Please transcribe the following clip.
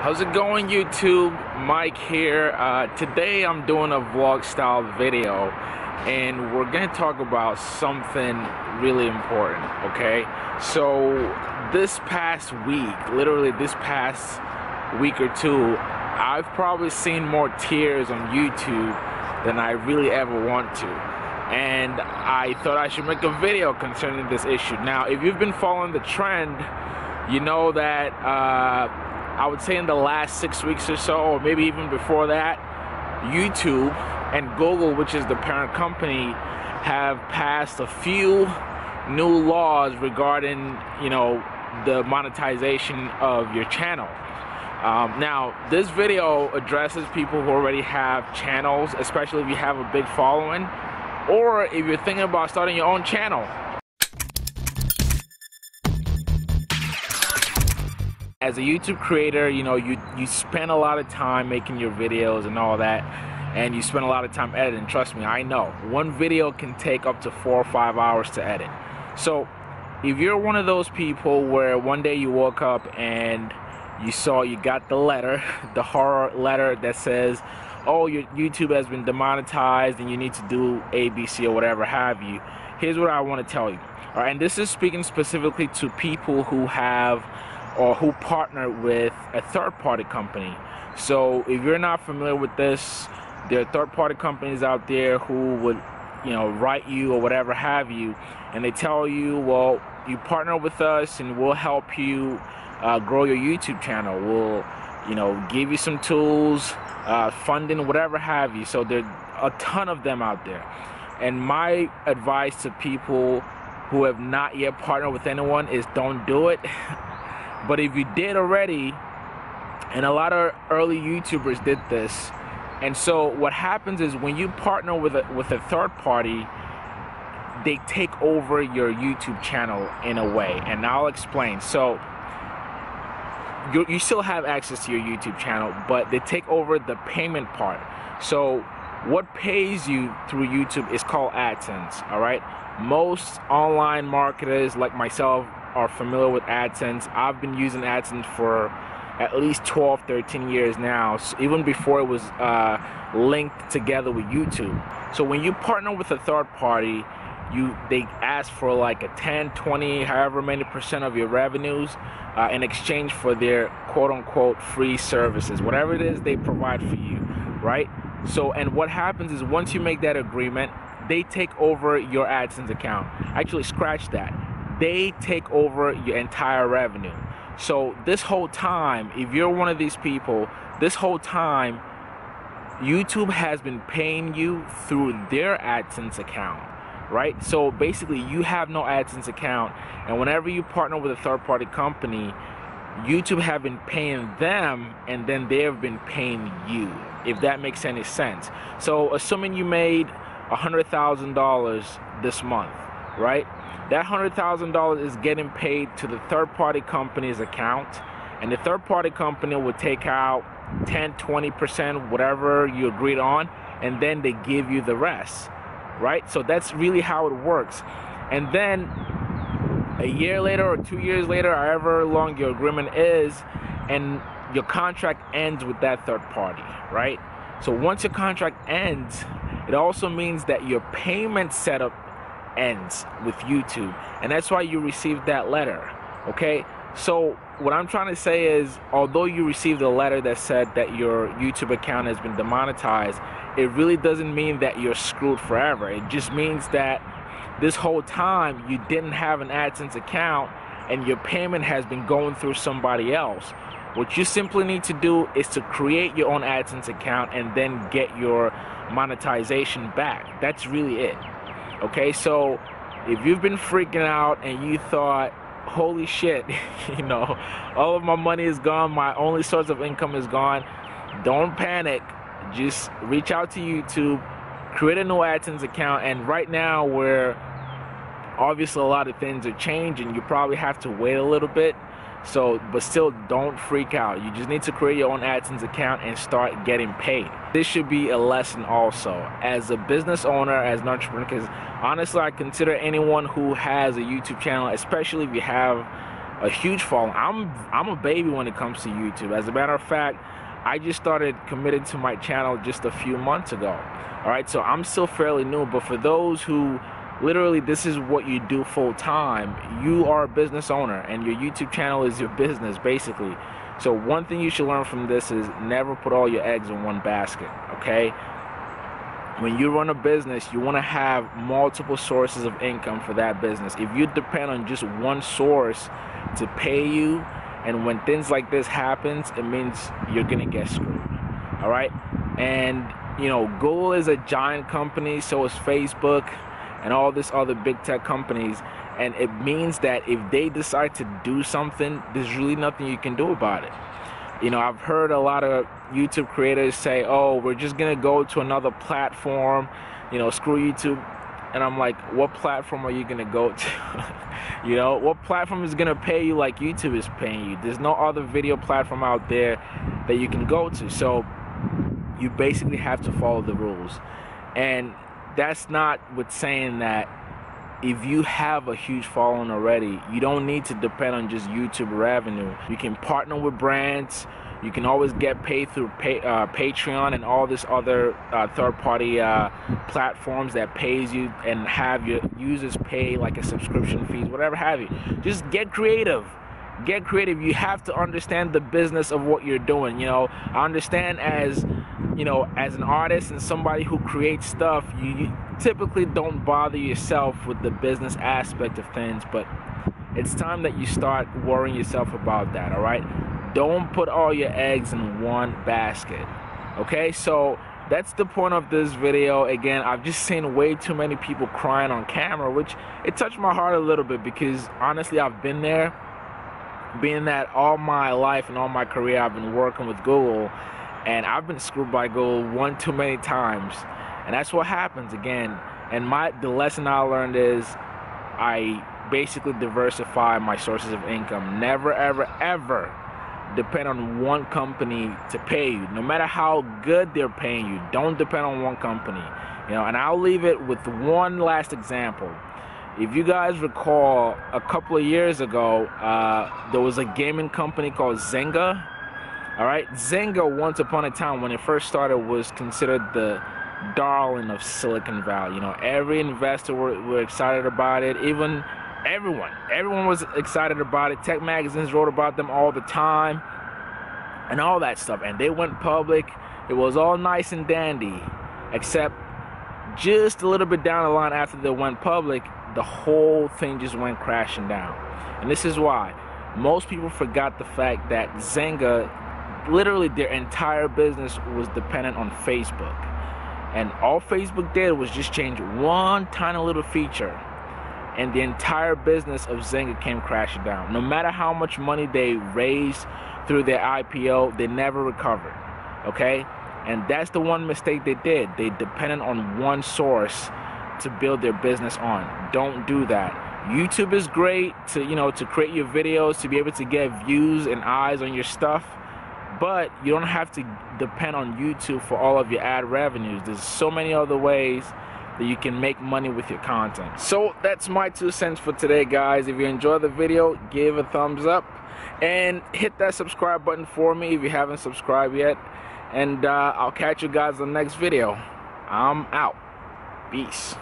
How's it going, YouTube? Mike here. Today I'm doing a vlog style video and we're gonna talk about something really important, okay? So this past week, literally this past week or two, I've probably seen more tears on YouTube than I really ever want to. And I thought I should make a video concerning this issue. Now, if you've been following the trend, you know that I would say in the last 6 weeks or so, or maybe even before that, YouTube and Google, which is the parent company, have passed a few new laws regarding, the monetization of your channel. Now, this video addresses people who already have channels, especially if you have a big following, or if you're thinking about starting your own channel. As a YouTube creator, you spend a lot of time making your videos and all that, and you spend a lot of time editing. Trust me, I know. One video can take up to 4 or 5 hours to edit. So if you're one of those people where one day you woke up and you got the letter, the horror letter that says, oh, your YouTube has been demonetized and you need to do ABC or whatever have you, here's what I want to tell you. All right, and this is speaking specifically to people who have or who partner with a third-party company. So if you're not familiar with this, there are third-party companies out there who would, write you or whatever have you, and they tell you, well, you partner with us and we'll help you grow your YouTube channel. We'll, give you some tools, funding, whatever have you. So there are a ton of them out there. And my advice to people who have not yet partnered with anyone is don't do it. But if you did already, and a lot of early YouTubers did this, and so what happens is when you partner with a third party, they take over your YouTube channel in a way, and I'll explain. So you still have access to your YouTube channel, but they take over the payment part. So what pays you through YouTube is called AdSense, all right? Most online marketers like myself are familiar with AdSense. I've been using AdSense for at least 12, 13 years now, so even before it was linked together with YouTube. So when you partner with a third party, they ask for like a 10, 20, however many % of your revenues in exchange for their quote-unquote free services, whatever it is they provide for you, right? So, and what happens is once you make that agreement, they take over your AdSense account. Actually, scratch that. They take over your entire revenue. So this whole time, if you're one of these people, this whole time, YouTube has been paying you through their AdSense account, right? So basically, you have no AdSense account, and whenever you partner with a third-party company, YouTube have been paying them, and then they have been paying you, if that makes any sense. So assuming you made $100,000 this month, right? That $100,000 is getting paid to the third-party company's account, and the third-party company would take out 10, 20%, whatever you agreed on, and then they give you the rest, right? So that's really how it works. And then a year later or 2 years later, however long your agreement is, and your contract ends with that third party, right? So once your contract ends, it also means that your payment setup ends with YouTube, and that's why you received that letter, okay? So what I'm trying to say is, although you received a letter that said that your YouTube account has been demonetized, it really doesn't mean that you're screwed forever. It just means that this whole time you didn't have an AdSense account and your payment has been going through somebody else. What you simply need to do is to create your own AdSense account and then get your monetization back. That's really it. Okay, so if you've been freaking out and you thought, holy shit, all of my money is gone, my only source of income is gone, don't panic. Just reach out to YouTube, create a new AdSense account, and right now where obviously a lot of things are changing, you probably have to wait a little bit. So, but still, don't freak out. You just need to create your own AdSense account and start getting paid. This should be a lesson also. As a business owner, as an entrepreneur, because honestly, I consider anyone who has a YouTube channel, especially if you have a huge following. I'm a baby when it comes to YouTube. As a matter of fact, I just started committed to my channel just a few months ago. All right, so I'm still fairly new, but for those who literally this is what you do full time, you are a business owner and your YouTube channel is your business basically. So one thing you should learn from this is never put all your eggs in one basket, okay? When you run a business, you want to have multiple sources of income for that business. If you depend on just one source to pay you, and when things like this happens, it means you're gonna get screwed. All right, and you know, Google is a giant company, so is Facebook and all this other big tech companies, and it means that if they decide to do something, there's really nothing you can do about it. You know, I've heard a lot of YouTube creators say, oh, we're just gonna go to another platform, you know, screw YouTube. And I'm like, what platform are you gonna go to? You know, what platform is gonna pay you like YouTube is paying you? There's no other video platform out there that you can go to. So you basically have to follow the rules. And that's not with saying that if you have a huge following already, you don't need to depend on just YouTube revenue. You can partner with brands. You can always get paid through Patreon and all this other third-party platforms that pays you, and have your users pay like a subscription fees, whatever have you. Just get creative. Get creative. You have to understand the business of what you're doing. You know, I understand as, you know, as an artist and somebody who creates stuff, you typically don't bother yourself with the business aspect of things, but it's time that you start worrying yourself about that, all right? Don't put all your eggs in one basket, okay? So that's the point of this video. Again, I've just seen way too many people crying on camera, which it touched my heart a little bit, because honestly, I've been there, being that all my life and all my career I've been working with Google, and I've been screwed by Google one too many times. And that's what happens again. And the lesson I learned is I basically diversify my sources of income. Never, ever, ever depend on one company to pay you. No matter how good they're paying you, don't depend on one company. You know, and I'll leave it with one last example. If you guys recall, a couple of years ago, there was a gaming company called Zynga. All right, Zynga, once upon a time, when it first started, was considered the darling of Silicon Valley. You know, every investor were excited about it. Even everyone was excited about it. Tech magazines wrote about them all the time and all that stuff. And they went public. It was all nice and dandy, except just a little bit down the line after they went public, the whole thing just went crashing down. And this is why most people forgot the fact that Zynga, literally their entire business was dependent on Facebook. And all Facebook did was just change one tiny little feature, and the entire business of Zynga came crashing down. No matter how much money they raised through their IPO, they never recovered, okay? And that's the one mistake they did. They depended on one source to build their business on. Don't do that. YouTube is great to, you know, to create your videos, to be able to get views and eyes on your stuff, but you don't have to depend on YouTube for all of your ad revenues. There's so many other ways that you can make money with your content. So that's my 2 cents for today, guys. If you enjoyed the video, give a thumbs up and hit that subscribe button for me if you haven't subscribed yet. And I'll catch you guys in the next video. I'm out. Peace.